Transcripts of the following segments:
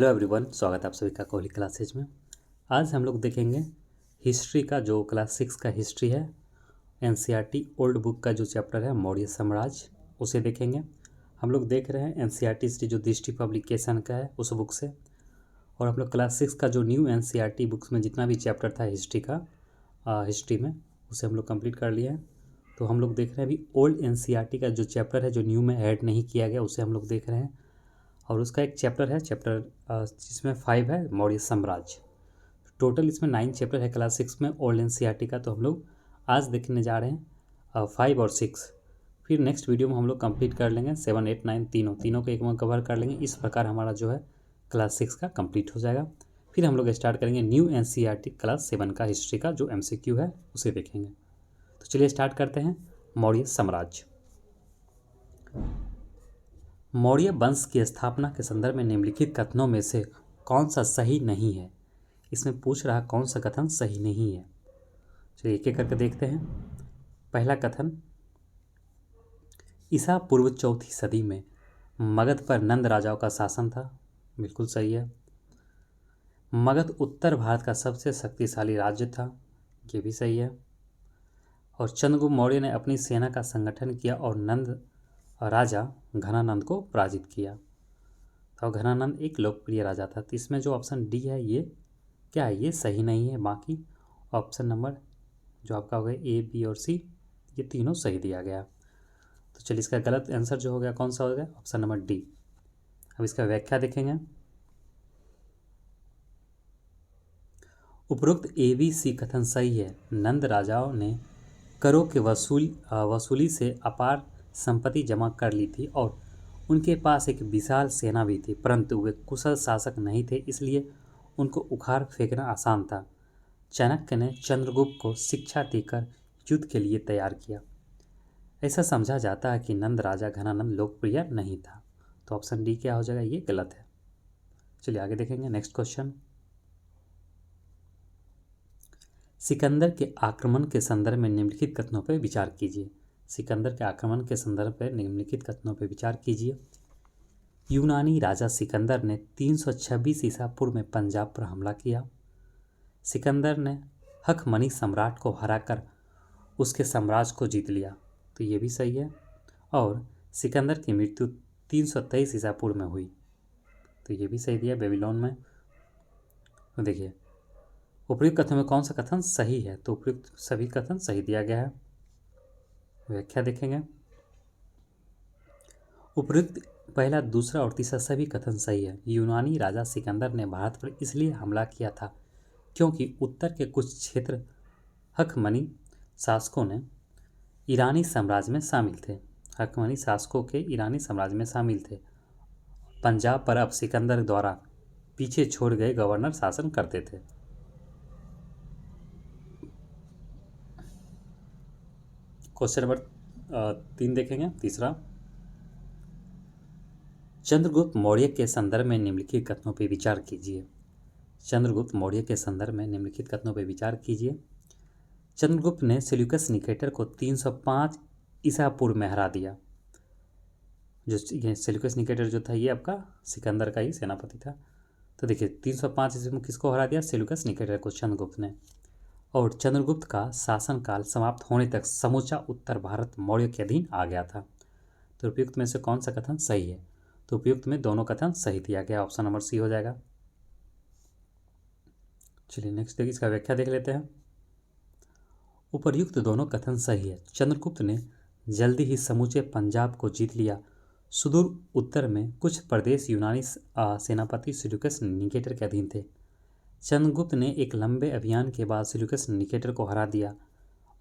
Hello everyone, स्वागत है आप सभी का कोहली क्लासेज में। आज हम लोग देखेंगे हिस्ट्री का, जो क्लास 6 का हिस्ट्री है, एनसीईआरटी ओल्ड बुक का जो चैप्टर है मौर्य साम्राज्य, उसे देखेंगे। हम लोग देख रहे हैं एनसीईआरटी से जो दृष्टि पब्लिकेशन का है उस बुक से, और हम लोग क्लास 6 का जो न्यू एनसीईआरटी बुक्स में जितना भी चैप्टर था हिस्ट्री का, हिस्ट्री में, उसे हम लोग कंप्लीट कर लिए हैं। तो हम लोग देख रहे हैं अभी ओल्ड एनसीईआरटी का जो चैप्टर है, जो न्यू में ऐड नहीं किया गया, उसे हम लोग देख रहे हैं। और उसका एक चैप्टर है, जिसमें 5 है, मौर्य साम्राज्य। टोटल इसमें 9 चैप्टर है क्लास 6 में ओल्ड एनसीईआरटी का। तो हम लोग आज देखने जा रहे हैं 5 और 6। फिर नेक्स्ट वीडियो में हम लोग कंप्लीट कर लेंगे 7, 8, 9 तीनों को एक में कवर कर लेंगे। इस प्रकार हमारा जो है क्लास 6 का कंप्लीट हो जाएगा। फिर हम लोग स्टार्ट करेंगे न्यू एनसीईआरटी क्लास 7 का हिस्ट्री का, जो MCQ है उसे देखेंगे। तो चलिए स्टार्ट करते हैं। मौर्य साम्राज्य। मौर्य वंश की स्थापना के संदर्भ में निम्नलिखित कथनों में से कौन सा सही नहीं है। इसमें पूछ रहा कौन सा कथन सही नहीं है। चलिए एक एक करके देखते हैं। पहला कथन, ईसा पूर्व 4वीं सदी में मगध पर नंद राजाओं का शासन था। बिल्कुल सही है। मगध उत्तर भारत का सबसे शक्तिशाली राज्य था। ये भी सही है। और चंद्रगुप्त मौर्य ने अपनी सेना का संगठन किया और नंद राजा घनानंद को पराजित किया। तो घनानंद एक लोकप्रिय राजा था। तो इसमें जो ऑप्शन डी है ये क्या है, ये सही नहीं है। बाकी ऑप्शन नंबर जो आपका हो गया A, B और C, ये तीनों सही दिया गया। तो चलिए इसका गलत आंसर जो हो गया कौन सा हो गया, ऑप्शन नंबर D। अब इसका व्याख्या देखेंगे। उपरोक्त A, B, C कथन सही है। नंद राजाओं ने करों के वसूली से अपार संपत्ति जमा कर ली थी और उनके पास एक विशाल सेना भी थी, परंतु वे कुशल शासक नहीं थे, इसलिए उनको उखाड़ फेंकना आसान था। चाणक्य ने चंद्रगुप्त को शिक्षा देकर युद्ध के लिए तैयार किया। ऐसा समझा जाता है कि नंद राजा घनानंद लोकप्रिय नहीं था। तो ऑप्शन डी क्या हो जाएगा, ये गलत है। चलिए आगे देखेंगे। नेक्स्ट क्वेश्चन, सिकंदर के आक्रमण के संदर्भ में निम्नलिखित कथनों पर विचार कीजिए। सिकंदर के आक्रमण के संदर्भ में निम्नलिखित कथनों पर विचार कीजिए। यूनानी राजा सिकंदर ने 326 ईसा पूर्व में पंजाब पर हमला किया। सिकंदर ने हखमनी सम्राट को हराकर उसके साम्राज्य को जीत लिया। तो ये भी सही है। और सिकंदर की मृत्यु 323 ईसा पूर्व में हुई। तो ये भी सही दिया, बेबीलोन में। तो देखिए उपयुक्त कथन में कौन सा कथन सही है। तो उपयुक्त सभी कथन सही दिया गया है। व्याख्या देखेंगे। उपयुक्त पहला, दूसरा और तीसरा सभी कथन सही है। यूनानी राजा सिकंदर ने भारत पर इसलिए हमला किया था क्योंकि उत्तर के कुछ क्षेत्र हखमनी शासकों ने ईरानी साम्राज्य में शामिल थे। हखमनी शासकों के ईरानी साम्राज्य में शामिल थे। पंजाब पर अब सिकंदर द्वारा पीछे छोड़ गए गवर्नर शासन करते थे। क्वेश्चन नंबर 3 देखेंगे। तीसरा, चंद्रगुप्त मौर्य के संदर्भ में निम्नलिखित कथनों पर विचार कीजिए। चंद्रगुप्त मौर्य के संदर्भ में निम्नलिखित कथनों पर विचार कीजिए। चंद्रगुप्त ने सेल्यूकस निकेटर को 305 ईसा पूर्व में हरा दिया। जो ये सेल्यूकस निकेटर जो था, ये आपका सिकंदर का ही सेनापति था। तो देखिए 305 ईस्वी में किसको हरा दिया, सेल्यूकस निकेटर को, चंद्रगुप्त ने। और चंद्रगुप्त का शासनकाल समाप्त होने तक समूचा उत्तर भारत मौर्य के अधीन आ गया था। तो उपयुक्त में से कौन सा कथन सही है। तो उपयुक्त में दोनों कथन सही दिया गया, ऑप्शन नंबर C हो जाएगा। चलिए नेक्स्ट देखिए, इसका व्याख्या देख लेते हैं। उपर्युक्त दोनों कथन सही है। चंद्रगुप्त ने जल्दी ही समूचे पंजाब को जीत लिया। सुदूर उत्तर में कुछ प्रदेश यूनानी सेनापति सेल्यूकस निकेटर के अधीन थे। चंद्रगुप्त ने एक लंबे अभियान के बाद सेल्यूकस निकेटर को हरा दिया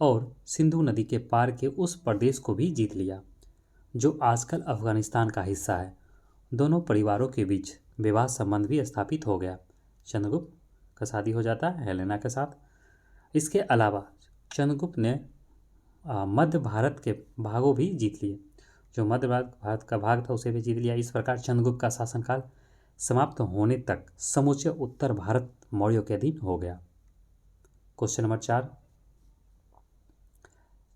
और सिंधु नदी के पार के उस प्रदेश को भी जीत लिया जो आजकल अफगानिस्तान का हिस्सा है। दोनों परिवारों के बीच विवाह संबंध भी स्थापित हो गया। चंद्रगुप्त का शादी हो जाता है हेलेना के साथ। इसके अलावा चंद्रगुप्त ने मध्य भारत के भागों भी जीत लिए। जो मध्य भारत का भाग था उसे भी जीत लिया। इस प्रकार चंद्रगुप्त का शासनकाल समाप्त होने तक समूचे उत्तर भारत मौर्यों के अधीन हो गया। क्वेश्चन नंबर 4,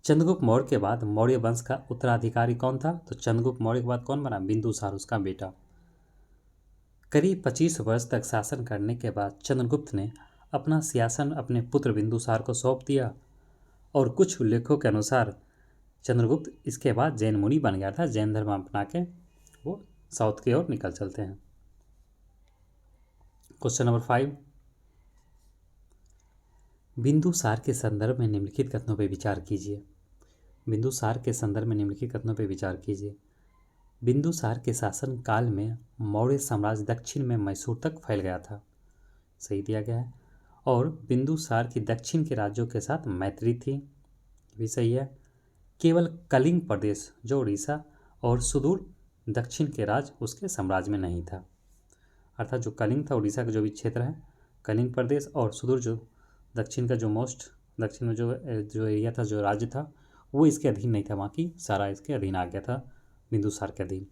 चंद्रगुप्त मौर्य के बाद मौर्य वंश का उत्तराधिकारी कौन था। तो चंद्रगुप्त मौर्य के बाद कौन बना, बिंदुसार, उसका बेटा। करीब 25 वर्ष तक शासन करने के बाद चंद्रगुप्त ने अपना सिंहासन अपने पुत्र बिंदुसार को सौंप दिया और कुछ उल्लेखों के अनुसार चंद्रगुप्त इसके बाद जैन मुनि बन गया था। जैन धर्म अपना के वो साउथ की ओर निकल चलते हैं। क्वेश्चन नंबर 5, बिंदुसार के संदर्भ में निम्नलिखित कथनों पर विचार कीजिए। बिंदुसार के संदर्भ में निम्नलिखित कथनों पर विचार कीजिए। बिंदुसार के शासन काल में मौर्य साम्राज्य दक्षिण में मैसूर तक फैल गया था, सही दिया गया है। और बिंदुसार की दक्षिण के राज्यों के साथ मैत्री थी, भी सही है। केवल कलिंग प्रदेश जो उड़ीसा और सुदूर दक्षिण के राज्य उसके साम्राज्य में नहीं था, अर्थात जो कलिंग था उड़ीसा का जो भी क्षेत्र है कलिंग प्रदेश और सुदूर जो दक्षिण का जो मोस्ट दक्षिण में जो एरिया था जो राज्य था वो इसके अधीन नहीं था, बाकी सारा इसके अधीन आ गया था बिंदुसार के अधीन।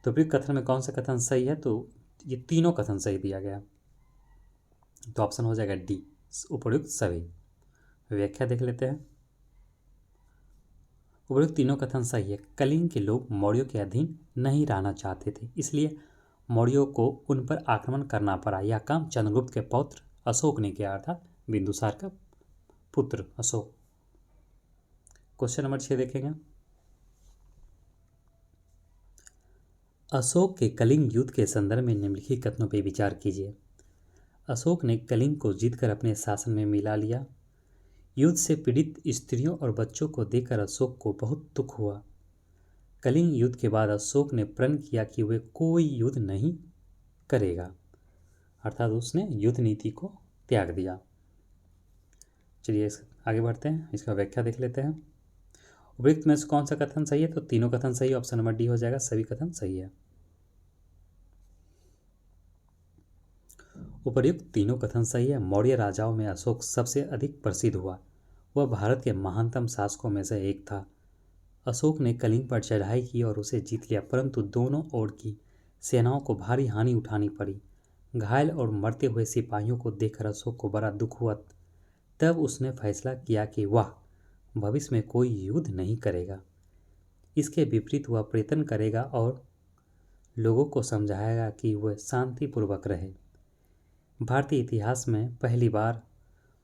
तो फिर कथन में कौन सा कथन सही है, तो ये तीनों कथन सही दिया गया, तो ऑप्शन हो जाएगा डी, उपयुक्त सभी। व्याख्या देख लेते हैं। उपयुक्त तीनों कथन सही है। कलिंग के लोग मौर्यों के अधीन नहीं रहना चाहते थे, इसलिए मौर्यों को उन पर आक्रमण करना पड़ा। यह काम चंद्रगुप्त के पौत्र अशोक ने किया, अर्थात बिंदुसार का पुत्र अशोक। क्वेश्चन नंबर 6 देखेंगे। अशोक के कलिंग युद्ध के संदर्भ में निम्नलिखित कथनों पर विचार कीजिए। अशोक ने कलिंग को जीतकर अपने शासन में मिला लिया। युद्ध से पीड़ित स्त्रियों और बच्चों को देखकर अशोक को बहुत दुख हुआ। कलिंग युद्ध के बाद अशोक ने प्रण किया कि वे कोई युद्ध नहीं करेगा, अर्थात उसने युद्ध नीति को त्याग दिया। चलिए आगे बढ़ते हैं, इसका व्याख्या देख लेते हैं। उपयुक्त में से कौन सा कथन सही है, तो तीनों कथन सही है, ऑप्शन नंबर डी हो जाएगा, सभी कथन सही है। उपर्युक्त तीनों कथन सही है। मौर्य राजाओं में अशोक सबसे अधिक प्रसिद्ध हुआ। वह भारत के महानतम शासकों में से एक था। अशोक ने कलिंग पर चढ़ाई की और उसे जीत लिया, परंतु दोनों ओर की सेनाओं को भारी हानि उठानी पड़ी। घायल और मरते हुए सिपाहियों को देखकर अशोक को बड़ा दुख हुआ। तब उसने फैसला किया कि वह भविष्य में कोई युद्ध नहीं करेगा। इसके विपरीत वह प्रयत्न करेगा और लोगों को समझाएगा कि वह शांतिपूर्वक रहे। भारतीय इतिहास में पहली बार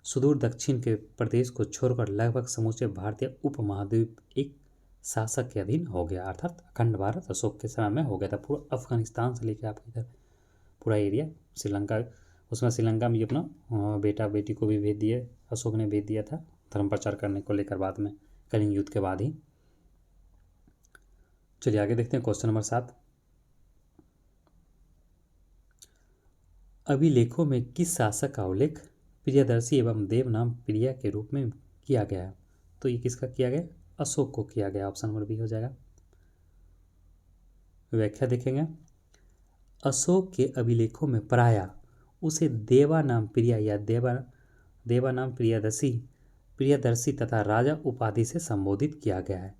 सुदूर दक्षिण के प्रदेश को छोड़कर लगभग समूचे भारतीय उपमहाद्वीप एक शासक के अधीन हो गया, अर्थात अखंड भारत अशोक के समय में हो गया था। पूरा अफगानिस्तान से लेकर आपके इधर पूरा एरिया श्रीलंका, उसमें श्रीलंका में अपना बेटा बेटी को भी भेज दिए, अशोक ने भेज दिया था धर्म प्रचार करने को लेकर बाद में, कलिंग युद्ध के बाद ही। चलिए आगे देखते हैं क्वेश्चन नंबर 7। अभिलेखों में किस शासक का उल्लेख प्रियदर्शी एवं देवनाम प्रिया के रूप में किया गया है, तो ये किसका किया गया, अशोक को किया गया, ऑप्शन नंबर बी हो जाएगा। व्याख्या देखेंगे। अशोक के अभिलेखों में प्रायः उसे देवानाम प्रिया या देवानाम प्रियदर्शी तथा राजा उपाधि से संबोधित किया गया है।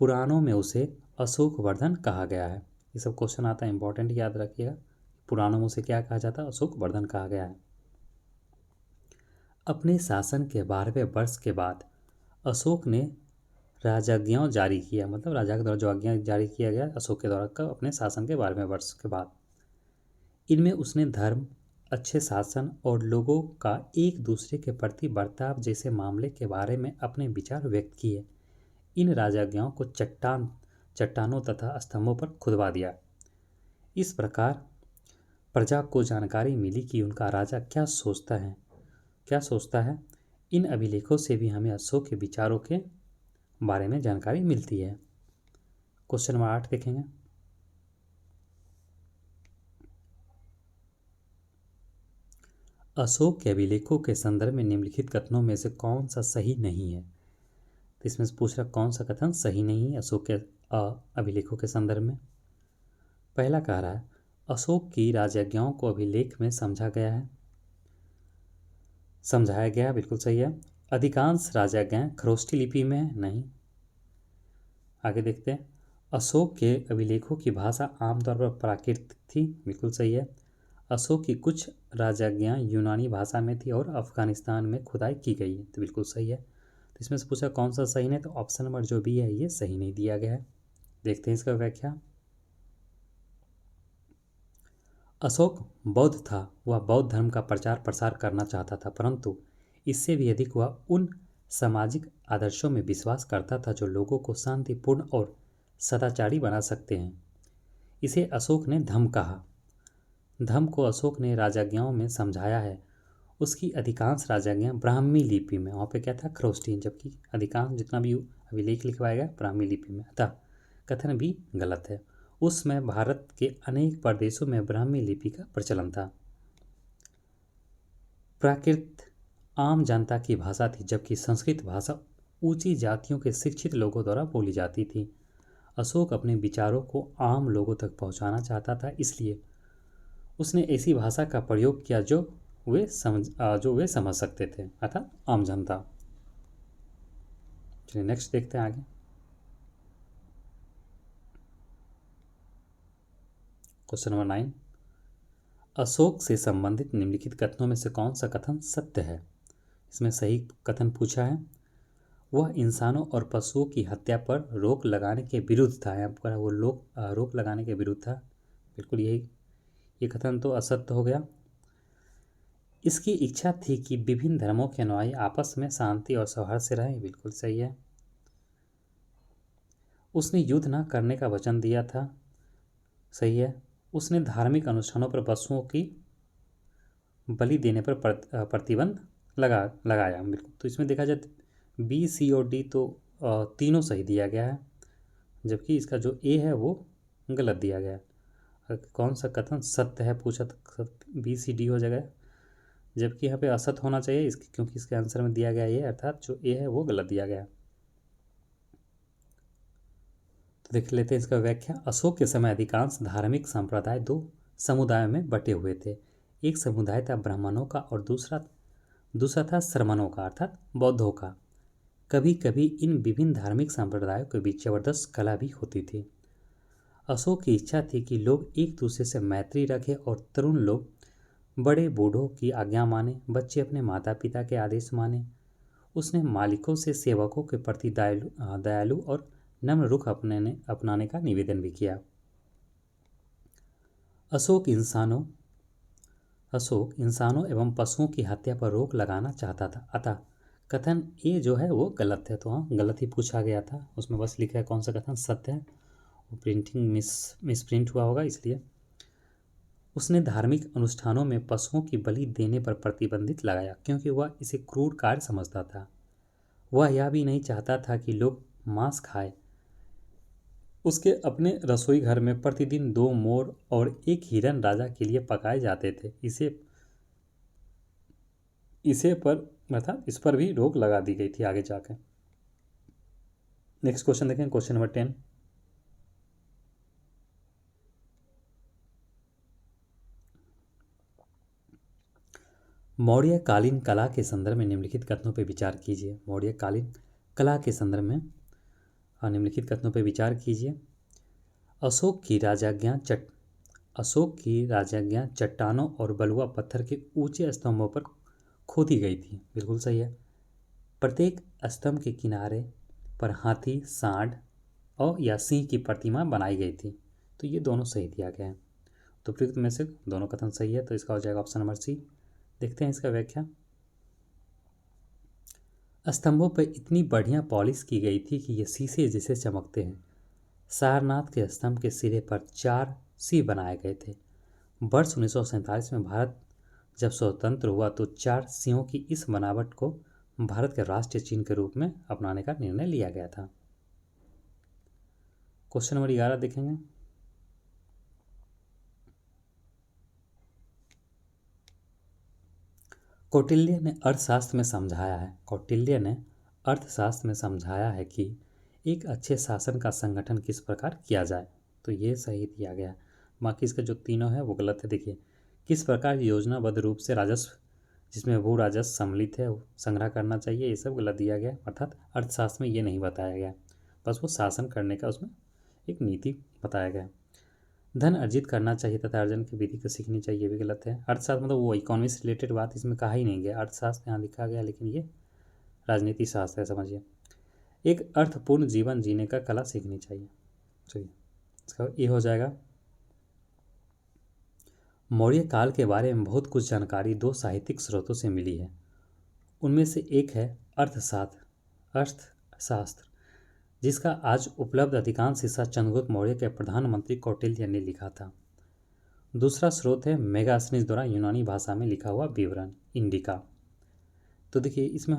पुराणों में उसे अशोक वर्धन कहा गया है। ये सब क्वेश्चन आता है, इंपॉर्टेंट याद रखिएगा। पुराणों में उसे क्या कहा जाता है, अशोक वर्धन कहा गया है। अपने शासन के 12वें वर्ष के बाद अशोक ने राजाज्ञा जारी किया, मतलब राजा के द्वारा जो आज्ञा जारी किया गया अशोक के द्वारा का अपने शासन के 12वें वर्ष के बाद। इनमें उसने धर्म, अच्छे शासन और लोगों का एक दूसरे के प्रति बर्ताव जैसे मामले के बारे में अपने विचार व्यक्त किए। इन राजाज्ञाओं को चट्टानों तथा स्तंभों पर खुदवा दिया। इस प्रकार प्रजा को जानकारी मिली कि उनका राजा क्या सोचता है। इन अभिलेखों से भी हमें अशोक के विचारों के बारे में जानकारी मिलती है। क्वेश्चन नंबर 8 देखेंगे। अशोक के अभिलेखों के संदर्भ में निम्नलिखित कथनों में से कौन सा सही नहीं है, तो इसमें से पूछ रहा कौन सा कथन सही नहीं है अशोक के अभिलेखों के संदर्भ में। पहला कह रहा है अशोक की राजाज्ञाओं को अभिलेख में समझाया गया, बिल्कुल सही है। अधिकांश राजाज्ञाएं खरोष्ठी लिपि में है, नहीं। आगे देखते हैं। अशोक के अभिलेखों की भाषा आमतौर पर प्राकृत थी, बिल्कुल सही है। अशोक की कुछ राजाज्ञाएं यूनानी भाषा में थी और अफगानिस्तान में खुदाई की गई है, तो बिल्कुल सही है। तो इसमें से पूछा कौन सा सही नहीं, तो ऑप्शन नंबर जो भी है ये सही नहीं दिया गया है। देखते हैं इसका व्याख्या। अशोक बौद्ध था। वह बौद्ध धर्म का प्रचार प्रसार करना चाहता था, परंतु इससे भी अधिक वह उन सामाजिक आदर्शों में विश्वास करता था जो लोगों को शांतिपूर्ण और सदाचारी बना सकते हैं। इसे अशोक ने धम्म कहा। धम्म को अशोक ने राजज्ञाओं में समझाया है। उसकी अधिकांश राजज्ञाएं ब्राह्मी लिपि में, वहाँ पे क्या था, खरोष्टी, जबकि अधिकांश जितना भी अभिलेख लिखवाया गया ब्राह्मी लिपि में, अतः कथन भी गलत है। उसमें भारत के अनेक प्रदेशों में ब्राह्मी लिपि का प्रचलन था। प्राकृत आम जनता की भाषा थी, जबकि संस्कृत भाषा ऊंची जातियों के शिक्षित लोगों द्वारा बोली जाती थी। अशोक अपने विचारों को आम लोगों तक पहुंचाना चाहता था, इसलिए उसने ऐसी भाषा का प्रयोग किया जो वे समझ सकते थे, अर्थात आम जनता। चलिए नेक्स्ट देखते हैं आगे। क्वेश्चन नंबर 9, अशोक से संबंधित निम्नलिखित कथनों में से कौन सा कथन सत्य है? इसमें सही कथन पूछा है, वह इंसानों और पशुओं की हत्या पर रोक लगाने के विरुद्ध था। यहाँ पर वो लोग रोक लगाने के विरुद्ध था, बिल्कुल यही, ये कथन तो असत्य हो गया। इसकी इच्छा थी कि विभिन्न धर्मों के अनुयायी आपस में शांति और सौहार्द से रहें, बिल्कुल सही है। उसने युद्ध न करने का वचन दिया था, सही है। उसने धार्मिक अनुष्ठानों पर पशुओं की बलि देने पर प्रतिबंध लगाया, बिल्कुल। तो इसमें देखा जाए बी, सी और डी तो तीनों सही दिया गया है, जबकि इसका जो ए है वो गलत दिया गया है। कौन सा कथन सत्य है पूछा तो बी सी डी हो जाएगा, जबकि यहाँ पे असत्य होना चाहिए इसकी, क्योंकि इसके आंसर में दिया गया ये, अर्थात जो ए है वो गलत दिया गया। तो देख लेते हैं इसका व्याख्या। अशोक के समय अधिकांश धार्मिक संप्रदाय दो समुदायों में बटे हुए थे। एक समुदाय था ब्राह्मणों का और दूसरा था श्रमणों का, अर्थात बौद्धों का। कभी कभी इन विभिन्न धार्मिक संप्रदायों के बीच जबरदस्त कलह भी होती थी। अशोक की इच्छा थी कि लोग एक दूसरे से मैत्री रखें और तरुण लोग बड़े बूढ़ों की आज्ञा माने, बच्चे अपने माता पिता के आदेश माने। उसने मालिकों से सेवकों के प्रति दयालु और नम्र रुख अपनाने का निवेदन भी किया। अशोक इंसानों एवं पशुओं की हत्या पर रोक लगाना चाहता था, अतः कथन ए जो है वो गलत है। तो हाँ, गलत ही पूछा गया था, उसमें बस लिखा है कौन सा कथन सत्य है, वो प्रिंटिंग मिसप्रिंट हुआ होगा इसलिए। उसने धार्मिक अनुष्ठानों में पशुओं की बलि देने पर प्रतिबंधित लगाया, क्योंकि वह इसे क्रूर कार्य समझता था। वह यह भी नहीं चाहता था कि लोग मांस खाएं। उसके अपने रसोई घर में प्रतिदिन 2 मोर और 1 हिरन राजा के लिए पकाए जाते थे। इस पर भी रोक लगा दी गई थी आगे जाकर। नेक्स्ट क्वेश्चन देखें, क्वेश्चन नंबर 10। मौर्यकालीन कला के संदर्भ में निम्नलिखित कथनों पर विचार कीजिए। मौर्यकालीन कला के संदर्भ में निम्नलिखित कथनों पर विचार कीजिए। अशोक की राजज्ञा चट्टानों और बलुआ पत्थर के ऊंचे स्तंभों पर खोदी गई थी, बिल्कुल सही है। प्रत्येक स्तंभ के किनारे पर हाथी, सांड और या सिंह की प्रतिमा बनाई गई थी। तो ये दोनों सही दिया गया है। तो प्रयुक्त में से दोनों कथन सही है, तो इसका हो जाएगा ऑप्शन नंबर सी। देखते हैं इसका व्याख्या। स्तंभों पर इतनी बढ़िया पॉलिश की गई थी कि ये शीशे जैसे चमकते हैं। सारनाथ के स्तंभ के सिरे पर 4 सिंह बनाए गए थे। वर्ष 1947 में भारत जब स्वतंत्र हुआ तो 4 सिंहों की इस बनावट को भारत के राष्ट्रीय चिन्ह के रूप में अपनाने का निर्णय लिया गया था। क्वेश्चन नंबर 11 देखेंगे। कौटिल्य ने अर्थशास्त्र में समझाया है कि एक अच्छे शासन का संगठन किस प्रकार किया जाए। तो ये सही दिया गया। बाकी इसके जो तीनों है वो गलत है। देखिए, किस प्रकार योजनाबद्ध रूप से राजस्व, जिसमें भू राजस्व सम्मिलित है, संग्रह करना चाहिए, ये सब गलत दिया गया। अर्थात अर्थशास्त्र में ये नहीं बताया गया, बस वो शासन करने का उसमें एक नीति बताया गया। धन अर्जित करना चाहिए तथा अर्जन की विधि को सीखनी चाहिए, भी गलत है। अर्थशास्त्र मतलब वो इकोनॉमी से रिलेटेड बात इसमें कहा ही नहीं गया। अर्थशास्त्र यहाँ लिखा गया, लेकिन ये राजनीति शास्त्र है, समझिए। एक अर्थपूर्ण जीवन जीने का कला सीखनी चाहिए। चलिए इसका ये हो जाएगा। मौर्य काल के बारे में बहुत कुछ जानकारी दो साहित्यिक स्रोतों से मिली है। उनमें से एक है अर्थशास्त्र, जिसका आज उपलब्ध अधिकांश हिस्सा चंद्रगुप्त मौर्य के प्रधानमंत्री कौटिल्य ने लिखा था। दूसरा स्रोत है मेगास्थनीज द्वारा यूनानी भाषा में लिखा हुआ विवरण इंडिका। तो देखिए इसमें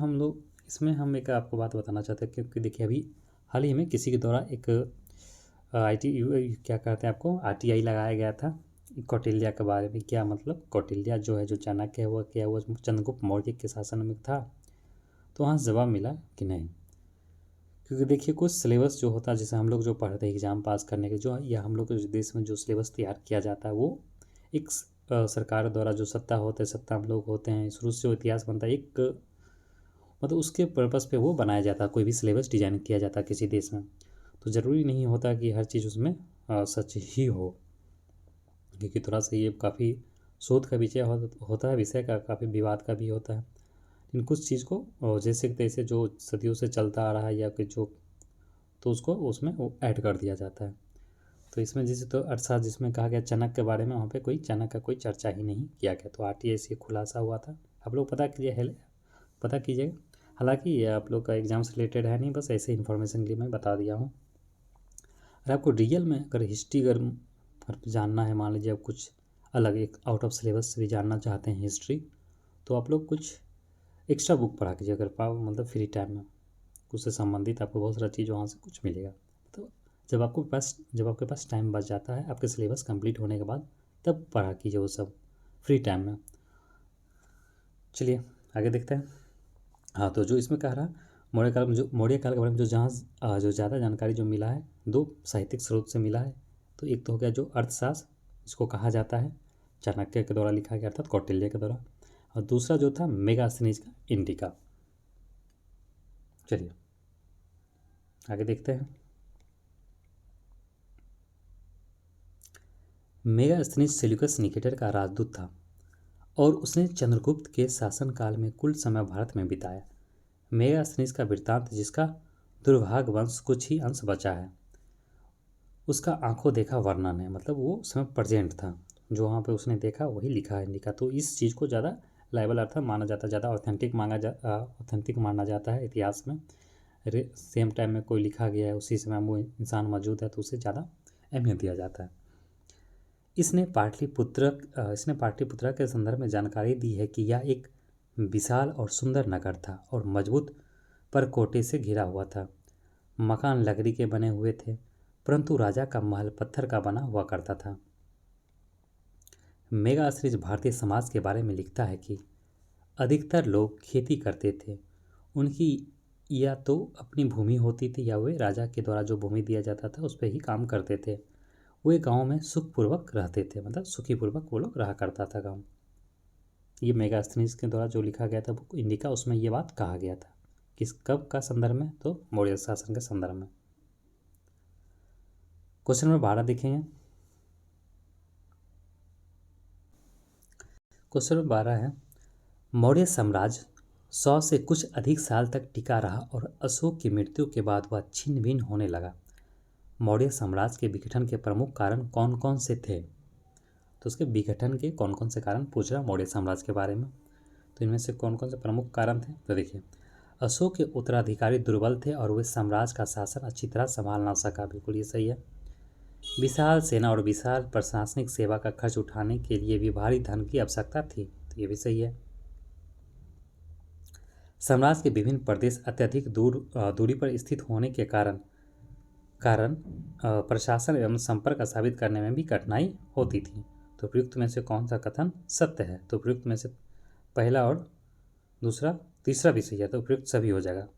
हम एक आपको बात बताना चाहते हैं, क्योंकि देखिए अभी हाल ही में किसी के द्वारा एक क्या कहते हैं आपको RTI लगाया गया था कौटिल्य के बारे में। क्या मतलब कौटिल्य जो है, जो चाणक्य है, वो क्या वो चंद्रगुप्त मौर्य के शासन में था? तो वहाँ जवाब मिला कि नहीं, क्योंकि देखिए कुछ सिलेबस जो होता है, जैसे हम लोग जो पढ़ते हैं एग्ज़ाम पास करने के, जो या हम लोग के देश में जो सिलेबस तैयार किया जाता है, वो एक सरकार द्वारा जो सत्ता हम लोग होते हैं, शुरू से जो इतिहास बनता है, एक मतलब उसके पर्पज़ पे वो बनाया जाता है, कोई भी सिलेबस डिजाइन किया जाता है किसी देश में। तो ज़रूरी नहीं होता कि हर चीज़ उसमें सच ही हो, क्योंकि थोड़ा सा ये काफ़ी शोध का विषय होता है, विषय का काफ़ी विवाद का भी होता है। इन कुछ चीज़ को जैसे तैसे जो सदियों से चलता आ रहा है या कि जो, तो उसको उसमें वो ऐड कर दिया जाता है। तो इसमें जैसे तो अर्थशास्त्र जिसमें कहा गया चाणक्य के बारे में, वहाँ पे कोई चाणक्य का कोई चर्चा ही नहीं किया गया। तो RTI से खुलासा हुआ था, आप लोग पता कीजिएगा। हालांकि ये आप लोग का एग्ज़ाम से रिलेटेड है नहीं, बस ऐसे इन्फॉर्मेशन के लिए मैं बता दिया हूँ। अगर आपको रियल में अगर हिस्ट्री अगर जानना है, मान लीजिए आप कुछ अलग एक आउट ऑफ सिलेबस भी जानना चाहते हैं हिस्ट्री, तो आप लोग कुछ एक्स्ट्रा बुक पढ़ा कीजिए अगर मतलब फ्री टाइम में, उससे संबंधित आपको बहुत सारा चीज़ वहाँ से कुछ मिलेगा। तो जब आपके पास टाइम बच जाता है आपके सिलेबस कंप्लीट होने के बाद, तब पढ़ा कीजिए वो सब फ्री टाइम में। चलिए आगे देखते हैं। हाँ, तो जो इसमें कह रहा मौर्य काल के बारे में जो ज़्यादा जानकारी जो मिला है, दो साहित्यिक स्रोत से मिला है। तो एक तो हो गया जो अर्थशास्त्र, इसको कहा जाता है चाणक्य के द्वारा लिखा गया, अर्थात कौटिल्य के द्वारा, और दूसरा जो था मेगास्थनीज का इंडिका। चलिए आगे देखते हैं। मेगास्थनीज सेल्यूकस निकेटर का राजदूत था और उसने चंद्रगुप्त के शासनकाल में कुल समय भारत में बिताया। मेगास्थनीज का वृत्तांत, जिसका दुर्भाग्य वंश कुछ ही अंश बचा है, उसका आंखों देखा वर्णन है। मतलब वो उस समय प्रेजेंट था, जो वहाँ पे उसने देखा वही लिखा है इंडिका। तो इस चीज़ को ज़्यादा लाइबल अर्थ माना जाता है, ज़्यादा ऑथेंटिक माना जाता है इतिहास में। सेम टाइम में कोई लिखा गया है, उसी समय वो इंसान मौजूद है, तो उसे ज़्यादा अहमियत दिया जाता है। इसने पाटलिपुत्र के संदर्भ में जानकारी दी है कि यह एक विशाल और सुंदर नगर था और मजबूत परकोटे से घिरा हुआ था। मकान लकड़ी के बने हुए थे, परंतु राजा का महल पत्थर का बना हुआ करता था। मेगास्थनीज भारतीय समाज के बारे में लिखता है कि अधिकतर लोग खेती करते थे। उनकी या तो अपनी भूमि होती थी या वे राजा के द्वारा जो भूमि दिया जाता था उस पर ही काम करते थे। वे गांव में सुखपूर्वक रहते थे, मतलब सुखीपूर्वक वो लोग रहा करता था गांव। ये मेगास्थनीज के द्वारा जो लिखा गया था बुक इंडिका, उसमें ये बात कहा गया था। किस कब का संदर्भ में? तो मौर्य शासन के संदर्भ में। क्वेश्चन नंबर 12 देखेंगे। क्वेश्चन नंबर 12 है, मौर्य साम्राज्य 100 से कुछ अधिक साल तक टिका रहा और अशोक की मृत्यु के बाद वह छिन्न भिन्न होने लगा। मौर्य साम्राज्य के विघटन के प्रमुख कारण कौन कौन से थे? तो उसके विघटन के कौन कौन से कारण पूछ रहा मौर्य साम्राज्य के बारे में। तो इनमें से कौन कौन से प्रमुख कारण थे? तो देखिए, अशोक के उत्तराधिकारी दुर्बल थे और वे साम्राज्य का शासन अच्छी तरह संभाल ना सका। बिल्कुल ये सही है। विशाल सेना और विशाल प्रशासनिक सेवा का खर्च उठाने के लिए भी भारी धन की आवश्यकता थी। तो ये भी सही है। साम्राज्य के विभिन्न प्रदेश अत्यधिक दूरी पर स्थित होने के कारण प्रशासन एवं संपर्क स्थापित करने में भी कठिनाई होती थी। तो प्रयुक्त में से कौन सा कथन सत्य है? तो प्रयुक्त में से पहला और दूसरा, तीसरा भी सही है, तो प्रयुक्त सभी हो जाएगा।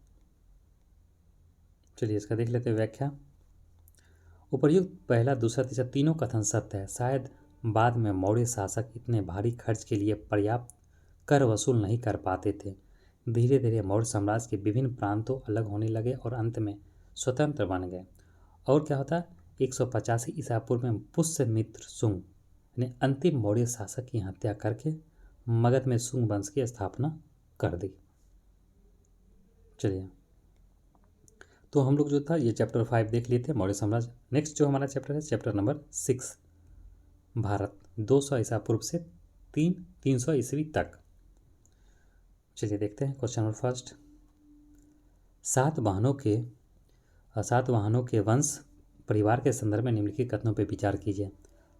चलिए इसका देख लेते हैं व्याख्या। उपर्युक्त पहला, दूसरा, तीसरा तीनों कथन सत्य है। शायद बाद में मौर्य शासक इतने भारी खर्च के लिए पर्याप्त कर वसूल नहीं कर पाते थे। धीरे धीरे मौर्य साम्राज्य के विभिन्न प्रांतों अलग होने लगे और अंत में स्वतंत्र बन गए। और क्या होता, 185 ईसा पूर्व में पुष्यमित्र शुंग ने अंतिम मौर्य शासक की हत्या करके मगध में शुंग वंश की स्थापना कर दी। चलिए, तो हम लोग जो था ये चैप्टर 5 देख लिए थे, मौर्य साम्राज्य। नेक्स्ट जो हमारा चैप्टर है चैप्टर नंबर 6, भारत। 200 ईसा पूर्व से 300 ईस्वी तक। चलिए देखते हैं क्वेश्चन नंबर फर्स्ट। सातवाहनों के वंश परिवार के संदर्भ में निम्नलिखित कथनों पर विचार कीजिए।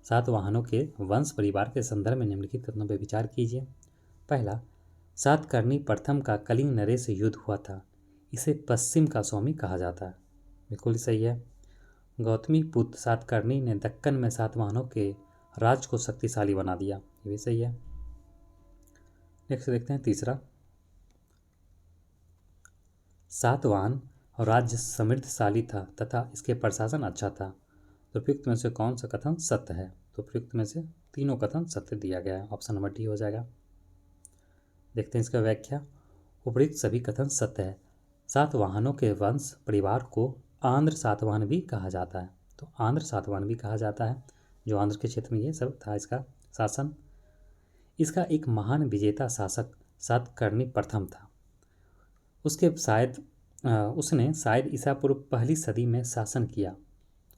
सातवाहनों के वंश परिवार के संदर्भ में निम्नलिखित कथनों पर विचार कीजिए। पहला, सातकर्णी प्रथम का कलिंग नरेश से युद्ध हुआ था, इसे पश्चिम का स्वामी कहा जाता है। बिल्कुल सही है। गौतमी पुत्र सातकर्णी ने दक्कन में सातवाहनों के राज को शक्तिशाली बना दिया, ये भी सही है। नेक्स्ट देखते हैं तीसरा, सातवाहन राज्य समृद्धशाली था तथा इसके प्रशासन अच्छा था। तो उपयुक्त में से कौन सा कथन सत्य है? तो उपयुक्त में से तीनों कथन सत्य दिया गया है, ऑप्शन नंबर डी हो जाएगा। देखते हैं इसका व्याख्या। उपयुक्त सभी कथन सत्य है। सातवाहनों के वंश परिवार को आंध्र सातवाहन भी कहा जाता है। तो आंध्र सातवाहन भी कहा जाता है, जो आंध्र के क्षेत्र में ये सब था इसका शासन। इसका एक महान विजेता शासक सातकर्णी प्रथम था। उसने शायद ईसा पूर्व पहली सदी में शासन किया।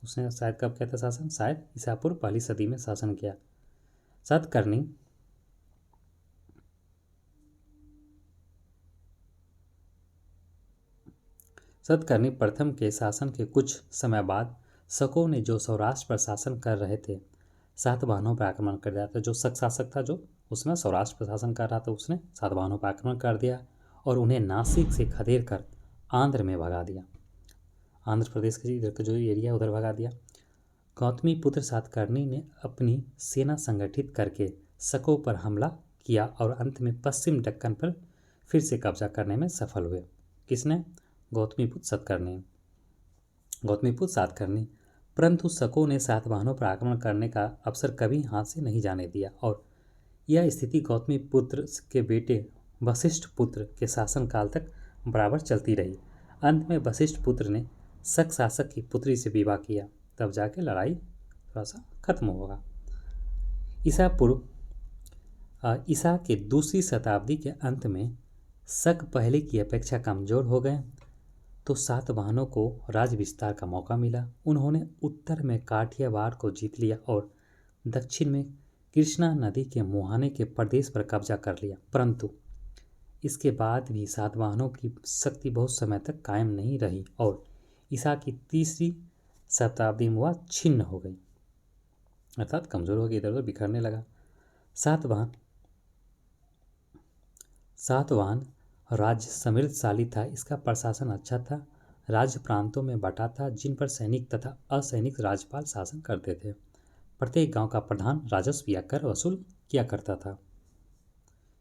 उसने शायद कब किया था शासन? शायद ईसा पूर्व पहली सदी में शासन किया। सातकर्णी प्रथम के शासन के कुछ समय बाद शकों ने, जो सौराष्ट्र पर शासन कर रहे थे, सातवाहनों पर आक्रमण कर दिया था। जो शक शासक था, जो उसमें सौराष्ट्र पर शासन कर रहा था, उसने सातवाहनों पर आक्रमण कर दिया और उन्हें नासिक से खदेड़ कर आंध्र में भगा दिया। आंध्र प्रदेश के इधर का जो एरिया उधर भगा दिया। गौतमी पुत्र सातकर्णी ने अपनी सेना संगठित करके शकों पर हमला किया और अंत में पश्चिम दक्कन पर फिर से कब्जा करने में सफल हुए। किसने? गौतमीपुत्र सातकर्णी। परंतु शकों ने सातवाहनों पर आक्रमण करने का अवसर कभी हाथ से नहीं जाने दिया और यह स्थिति गौतमीपुत्र के बेटे वशिष्ठ पुत्र के शासनकाल तक बराबर चलती रही। अंत में वशिष्ठ पुत्र ने शक शासक की पुत्री से विवाह किया, तब जाके लड़ाई थोड़ा सा खत्म होगा। ईसा के दूसरी शताब्दी के अंत में शक पहले की अपेक्षा कमजोर हो गए तो सातवाहनों को राज विस्तार का मौका मिला। उन्होंने उत्तर में काठियावाड़ को जीत लिया और दक्षिण में कृष्णा नदी के मुहाने के प्रदेश पर कब्जा कर लिया। परंतु इसके बाद भी सातवाहनों की शक्ति बहुत समय तक कायम नहीं रही और ईसा की तीसरी शताब्दी में वह छिन्न हो गई, अर्थात कमजोर हो गई, इधर उधर बिखरने लगा। सातवाहन राज्य समृद्धशाली था, इसका प्रशासन अच्छा था, राज्य प्रांतों में बटा था जिन पर सैनिक तथा असैनिक राज्यपाल शासन करते थे। प्रत्येक गांव का प्रधान राजस्व या कर वसूल किया करता था।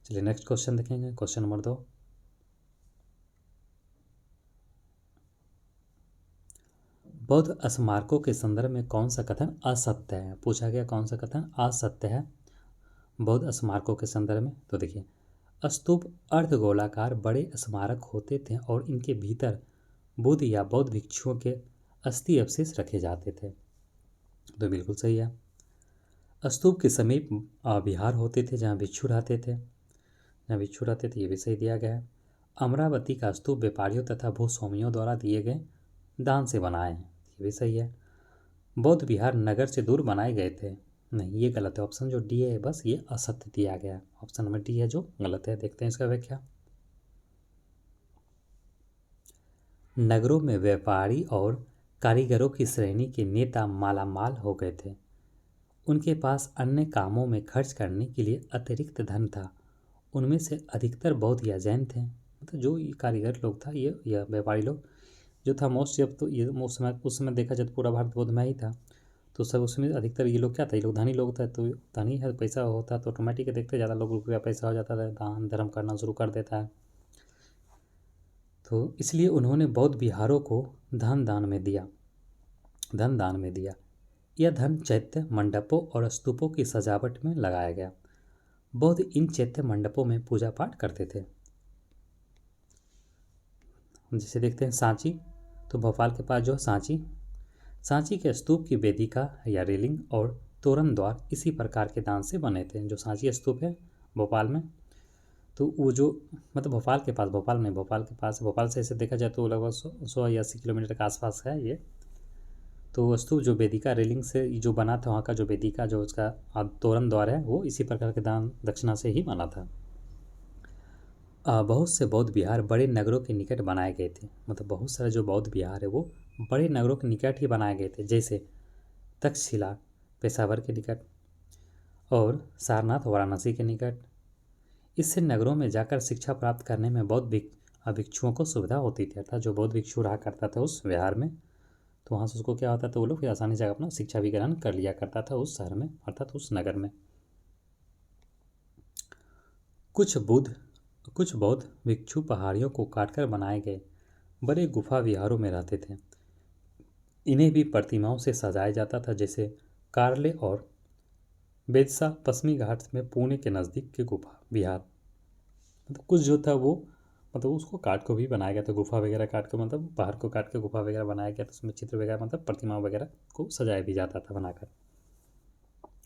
चलिए नेक्स्ट क्वेश्चन देखेंगे, क्वेश्चन नंबर 2। बौद्ध स्मारकों के संदर्भ में कौन सा कथन असत्य है? पूछा गया कौन सा कथन असत्य है बौद्ध स्मारकों के संदर्भ में। तो देखिए, स्तूप अर्धगोलाकार बड़े स्मारक होते थे और इनके भीतर बुद्ध या बौद्ध भिक्षुओं के अस्थि अवशेष रखे जाते थे। तो बिल्कुल सही है। स्तूप के समीप विहार होते थे जहाँ भिक्षु रहते थे, ये भी सही दिया गया है। अमरावती का स्तूप व्यापारियों तथा भूस्वामियों द्वारा दिए गए दान से बनाए हैं, ये भी सही है। बौद्ध विहार नगर से दूर बनाए गए थे, नहीं, ये गलत है। ऑप्शन जो डी है बस ये असत्य दिया गया है, ऑप्शन नंबर डी है जो गलत है। देखते हैं इसका व्याख्या। नगरों में व्यापारी और कारीगरों की श्रेणी के नेता मालामाल हो गए थे। उनके पास अन्य कामों में खर्च करने के लिए अतिरिक्त धन था। उनमें से अधिकतर बौद्ध या जैन थे। मतलब जो ये कारीगर लोग था, ये या व्यापारी लोग जो था मोस्ट, जब तो ये उस समय देखा जाए तो पूरा भारत बौद्धमय ही था, तो सब उसमें अधिकतर ये लोग क्या था, ये लोग धनी लोग थे। तो धनी है, पैसा होता तो ऑटोमेटिक देखते ज़्यादा लोग रुपया पैसा हो जाता था, दान धर्म करना शुरू कर देता है। तो इसलिए उन्होंने बौद्ध विहारों को धन दान में दिया। यह धन चैत्य मंडपों और स्तूपों की सजावट में लगाया गया। बौद्ध इन चैत्य मंडपों में पूजा पाठ करते थे। जैसे देखते हैं सांची, तो भोपाल के पास जो सांची के स्तूप की वेदिका या रेलिंग और तोरण द्वार इसी प्रकार के दान से बने थे। जो सांची स्तूप है भोपाल में, तो वो जो मतलब भोपाल के पास भोपाल से ऐसे देखा जाए तो लगभग 100 या 80 किलोमीटर के आसपास है ये। तो स्तूप जो वेदिका रेलिंग से जो बना था, वहाँ का जो वेदिका जो उसका तोरण द्वार है वो इसी प्रकार के दान दक्षिणा से ही बना था। बहुत से बौद्ध विहार बड़े नगरों के निकट बनाए गए थे। मतलब बहुत सारे जो बौद्ध विहार है वो बड़े नगरों के निकट ही बनाए गए थे, जैसे तक्षशिला पेशावर के निकट और सारनाथ वाराणसी के निकट। इससे नगरों में जाकर शिक्षा प्राप्त करने में बौद्ध भिक्षुओं को सुविधा होती थी। अर्थात जो बौद्ध भिक्षु रहा करता था उस विहार में, तो वहाँ से उसको क्या होता था, वो लोग फिर आसानी से अपना शिक्षा भी ग्रहण कर लिया करता था उस शहर में, अर्थात उस नगर में। कुछ बौद्ध भिक्षु पहाड़ियों को काटकर बनाए गए बड़े गुफा विहारों में रहते थे। इन्हें भी प्रतिमाओं से सजाया जाता था, जैसे कार्ले और बेदसा पश्चिमी घाट में पुणे के नज़दीक के गुफा विहार। मतलब कुछ जो था वो मतलब उसको काट को भी बनाया गया था, गुफा वगैरह काट के, मतलब पहाड़ को काट के गुफा वगैरह बनाया गया था, उसमें चित्र वगैरह मतलब प्रतिमा वगैरह को सजाया भी जाता था बनाकर।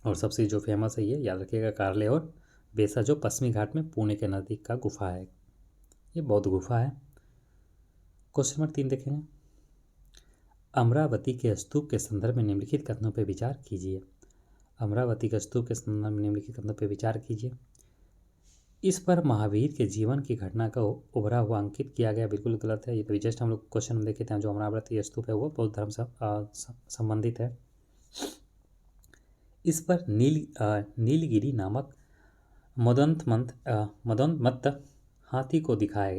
और सबसे जो फेमस है ये याद रखिएगा, कार्ले और बेसा जो पश्चिमी घाट में पुणे के नज़दीक का गुफा है, ये बौद्ध गुफा है। क्वेश्चन नंबर 3 देखेंगे, अमरावती के स्तूप के संदर्भ में निम्नलिखित कथनों पर विचार कीजिए। अमरावती के स्तूप के संदर्भ में निम्नलिखित कथनों पर विचार कीजिए। इस पर महावीर के जीवन की घटना का उभरा हुआ अंकित किया गया बिल्कुल गलत है। ये तो जस्ट हम लोग क्वेश्चन में देखे थे, जो अमरावती स्तूप है वो बौद्ध धर्म से संबंधित है। इस पर नीलगिरी नामक मदोन्मत्त हाथी को दिखाया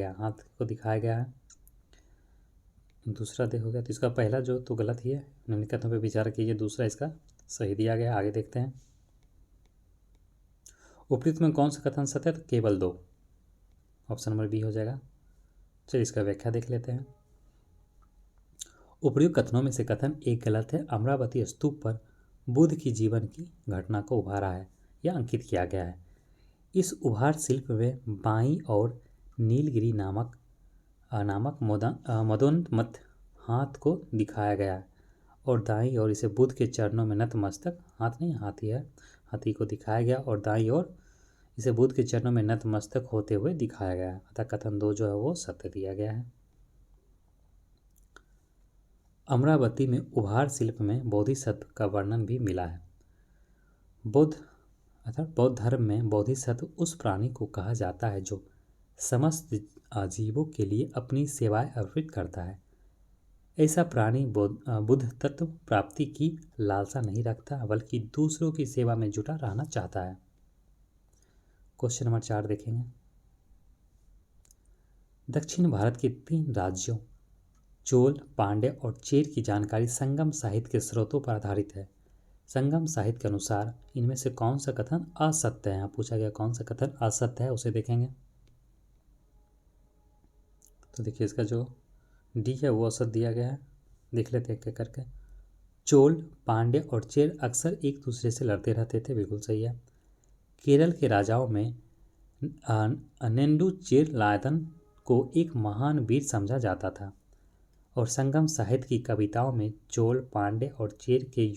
गया है। दूसरा देखोगे तो इसका पहला जो तो गलत ही है, निम्नलिखित कथनों पर विचार कीजिए। दूसरा इसका सही दिया गया, आगे देखते हैं। उपयुक्त में कौन सा कथन सत्य है, तो केवल 2, ऑप्शन नंबर बी हो जाएगा। चलिए इसका व्याख्या देख लेते हैं। उपयुक्त कथनों में से कथन एक गलत है। अमरावती स्तूप पर बुद्ध की जीवन की घटना को उभारा है या अंकित किया गया है। इस उभार शिल्प में बाईं और नीलगिरी नामक मदोन्मत्त हाथ को दिखाया गया है और दाईं ओर इसे बुद्ध के चरणों में नतमस्तक, हाथ नहीं हाथी है, हाथी को दिखाया गया और दाईं ओर इसे बुद्ध के चरणों में नतमस्तक होते हुए दिखाया गया है। अतः कथन 2 जो है वो सत्य दिया गया है। अमरावती में उभार शिल्प में बोधिसत्व का वर्णन भी मिला है। बौद्ध धर्म में बोधिसत्व उस प्राणी को कहा जाता है जो समस्त जीवों के लिए अपनी सेवाएं अर्पित करता है। ऐसा प्राणी बुद्ध तत्व प्राप्ति की लालसा नहीं रखता, बल्कि दूसरों की सेवा में जुटा रहना चाहता है। क्वेश्चन नंबर 4 देखेंगे। दक्षिण भारत के 3 राज्यों चोल, पांड्य और चेर की जानकारी संगम साहित्य के स्रोतों पर आधारित है। संगम साहित्य के अनुसार इनमें से कौन सा कथन असत्य है। यहाँ पूछा गया कौन सा कथन असत्य है, उसे देखेंगे। तो देखिए इसका जो डी है वो असत्य दिया गया है, देख लेते हैं क्या करके। चोल, पांड्य और चेर अक्सर एक दूसरे से लड़ते रहते थे, बिल्कुल सही है। केरल के राजाओं में नेंडुचेरलायदन को एक महान वीर समझा जाता था और संगम साहित्य की कविताओं में चोल, पांड्य और चेर के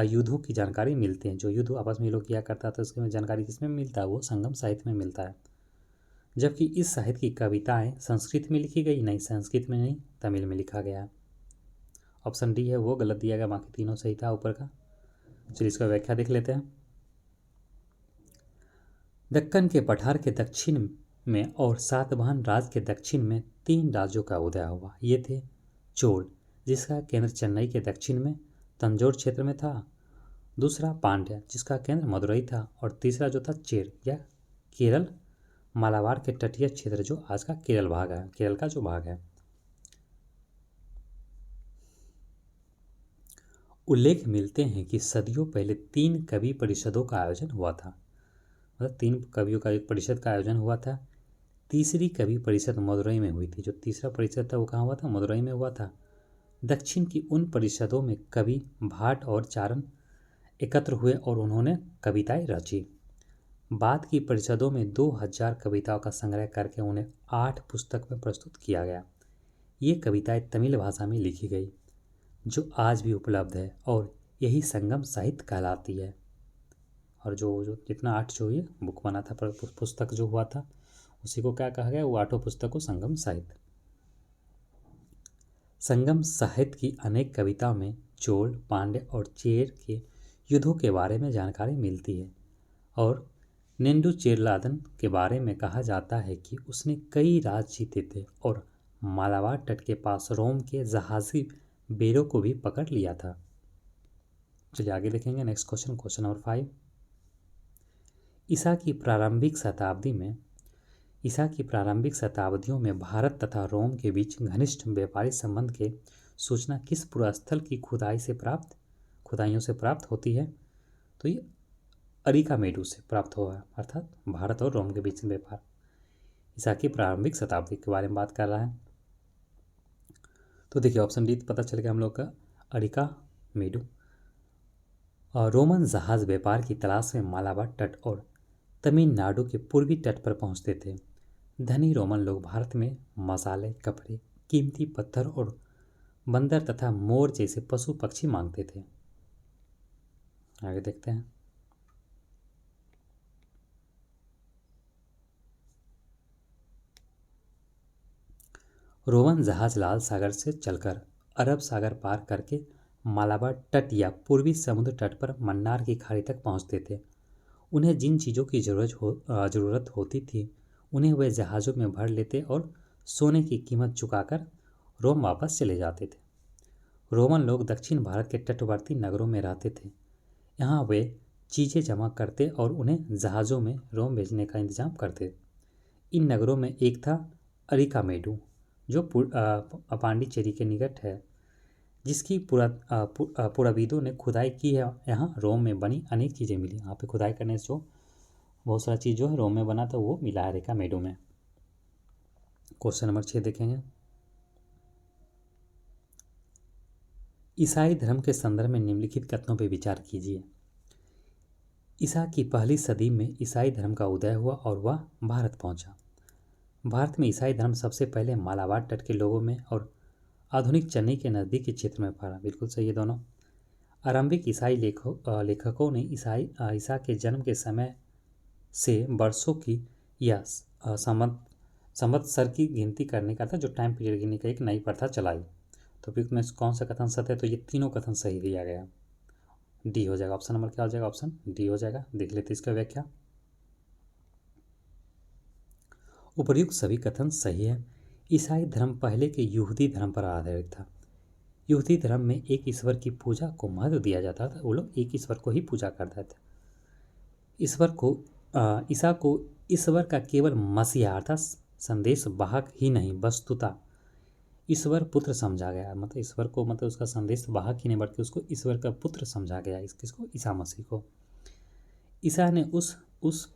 युद्धों की जानकारी मिलती है। जो युद्ध आपस में लोग किया करता था उसकी जानकारी किसमें मिलता है, वो संगम साहित्य में मिलता है। जबकि इस साहित्य की कविताएं संस्कृत में लिखी गई, नहीं संस्कृत में नहीं, तमिल में लिखा गया। ऑप्शन डी है वो गलत दिया गया, बाकी तीनों सही था ऊपर का। चलिए इसका व्याख्या देख लेते हैं। दक्कन के पठार के दक्षिण में और सातवाहन राज के दक्षिण में 3 राज्यों का उदय हुआ। ये थे चोल, जिसका केंद्र चेन्नई के दक्षिण में तंजौर क्षेत्र में था। दूसरा पांड्य, जिसका केंद्र मदुरई था। और तीसरा जो था चेर या केरल मालाबार के तटीय क्षेत्र, जो आज का केरल भाग है, केरल का जो भाग है। उल्लेख मिलते हैं कि सदियों पहले 3 कवि परिषदों का आयोजन हुआ था। मतलब 3 कवियों का एक परिषद का आयोजन हुआ था। तीसरी कवि परिषद मदुरई में हुई थी। जो तीसरा परिषद था वो कहाँ हुआ था, मदुरई में हुआ था। दक्षिण की उन परिषदों में कवि भाट और चारण एकत्र हुए और उन्होंने कविताएं रची। बाद की परिषदों में 2000 कविताओं का संग्रह करके उन्हें 8 पुस्तक में प्रस्तुत किया गया। ये कविताएं तमिल भाषा में लिखी गई, जो आज भी उपलब्ध है और यही संगम साहित्य कहलाती है। और जो जितना 8 जो ये बुक बना था, पुस्तक जो हुआ था, उसी को क्या कहा गया, वो 8 पुस्तक को संगम साहित्य। संगम साहित्य की अनेक कविताओं में चोल, पांड्य और चेर के युद्धों के बारे में जानकारी मिलती है। और नेंडुचेरलादन के बारे में कहा जाता है कि उसने कई राज्य जीते थे और मालाबार तट के पास रोम के जहाजी बेड़ों को भी पकड़ लिया था। चलिए आगे देखेंगे नेक्स्ट क्वेश्चन, क्वेश्चन नंबर 5। ईसा की प्रारंभिक शताब्दियों में भारत तथा रोम के बीच घनिष्ठ व्यापारिक संबंध के सूचना किस पुरास्थल की खुदाइयों से प्राप्त होती है? तो ये अरिकामेडू से प्राप्त हुआ, अर्थात भारत और रोम के बीच व्यापार। ईसा की प्रारंभिक शताब्दी के बारे में बात कर रहा है। तो देखिए ऑप्शन डी पता चल गया हम लोग का, अरिकामेडू। और रोमन जहाज व्यापार की तलाश में मालाबार तट और तमिलनाडु के पूर्वी तट पर पहुंचते थे। धनी रोमन लोग भारत में मसाले, कपड़े, कीमती पत्थर और बंदर तथा मोर जैसे पशु पक्षी मांगते थे। आगे देखते हैं। रोमन जहाज लाल सागर से चलकर अरब सागर पार करके मालाबार तट या पूर्वी समुद्र तट पर मन्नार की खाड़ी तक पहुंचते थे। उन्हें जिन चीज़ों की ज़रूरत होती थी उन्हें वे जहाज़ों में भर लेते और सोने की कीमत चुकाकर रोम वापस चले जाते थे। रोमन लोग दक्षिण भारत के तटवर्ती नगरों में रहते थे। यहाँ वे चीज़ें जमा करते और उन्हें जहाज़ों में रोम भेजने का इंतजाम करते। इन नगरों में एक था अरिकामेडू, जो पांडिचेरी के निकट है, जिसकी पुराविदों ने खुदाई की है। यहाँ रोम में बनी अनेक चीज़ें मिली। यहाँ पे खुदाई करने से जो बहुत सारा चीज़ जो है रोम में बना था वो मिला है अरिकामेडू में। क्वेश्चन नंबर 6 देखेंगे। ईसाई धर्म के संदर्भ में निम्नलिखित कथनों पर विचार कीजिए। ईसा की पहली सदी में ईसाई धर्म का उदय हुआ और वह भारत पहुंचा। भारत में ईसाई धर्म सबसे पहले मालाबार तट के लोगों में और आधुनिक चेन्नई के नज़दीक के क्षेत्र में फैला। बिल्कुल सही है दोनों। आरंभिक ईसाई लेखकों ने ईसा के जन्म के समय से वर्षों की या संवत्सर की गिनती करने का था, जो टाइम पीरियड गिनने का एक नई प्रथा चलाई। तो फिर में कौन सा कथन सत्य है? तो ये तीनों कथन सही दिया गया। डी हो जाएगा। ऑप्शन नंबर क्या हो जाएगा? ऑप्शन डी हो जाएगा। देख लेते इसका व्याख्या। उपर्युक्त सभी कथन सही है। ईसाई धर्म पहले के यहूदी धर्म पर आधारित था। यहूदी धर्म में एक ईश्वर की पूजा को महत्व दिया जाता था। वो लोग एक ईश्वर को ही पूजा करते थे। ईसा को ईश्वर का केवल मसीहा अर्थात संदेश वाहक ही नहीं, वस्तुतः ईश्वर पुत्र समझा गया। मतलब ईश्वर को, मतलब उसका संदेश वाहक ही नहीं बल्कि उसको ईश्वर का पुत्र समझा गया। किसको? ईसा मसीह को। ईसा ने उस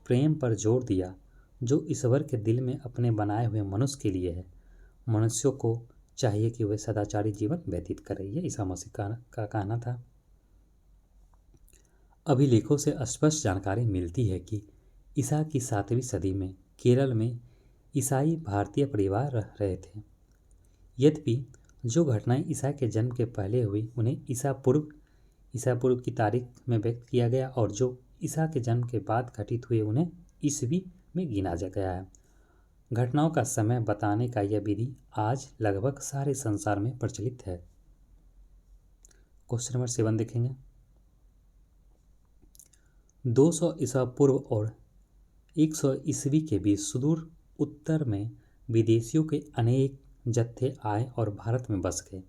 प्रेम पर जोर दिया जो ईश्वर के दिल में अपने बनाए हुए मनुष्य के लिए है। मनुष्यों को चाहिए कि वे सदाचारी जीवन व्यतीत करें। ये ईसा मसीह का कहना था। अभिलेखों से स्पष्ट जानकारी मिलती है कि ईसा की 7वीं सदी में केरल में ईसाई भारतीय परिवार रह रहे थे। यद्यपि जो घटनाएं ईसा के जन्म के पहले हुई उन्हें ईसा पूर्व की तारीख में व्यक्त किया गया, और जो ईसा के जन्म के बाद घटित हुए उन्हें ईसवी में गिना गया है। घटनाओं का समय बताने का यह विधि आज लगभग सारे संसार में प्रचलित है। क्वेश्चन नंबर 7 देखेंगे। 200 ईसा पूर्व और 100 ईस्वी के बीच सुदूर उत्तर में विदेशियों के अनेक जत्थे आए और भारत में बस गए।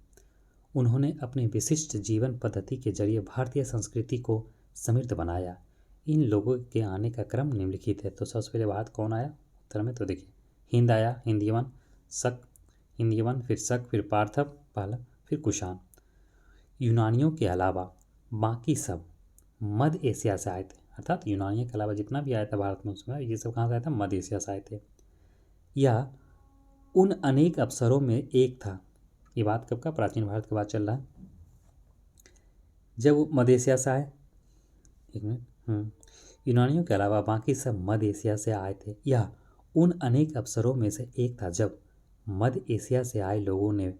उन्होंने अपनी विशिष्ट जीवन पद्धति के जरिए भारतीय संस्कृति को समृद्ध बनाया। इन लोगों के आने का क्रम निम्नलिखित है। तो सबसे पहले भारत कौन आया उत्तर में? तो देखिए हिंद आया, हिंदीवन, फिर शक, फिर पार्थव, पाला, फिर कुषाण। यूनानियों के अलावा बाकी सब मध्य एशिया से आए थे। अर्थात यूनानियों के अलावा जितना भी आया था भारत में उसमें ये सब कहाँ से आया था? मध्य एशिया से आए थे। यह उन अनेक अवसरों में एक था। ये बात कब का? प्राचीन भारत के बात चल रहा है, जब वो मध्य एशिया से आए। एक मिनट। यूनानियों के अलावा बाकी सब मध्य एशिया से आए थे। यह उन अनेक अवसरों में से एक था जब मध्य एशिया से आए लोगों ने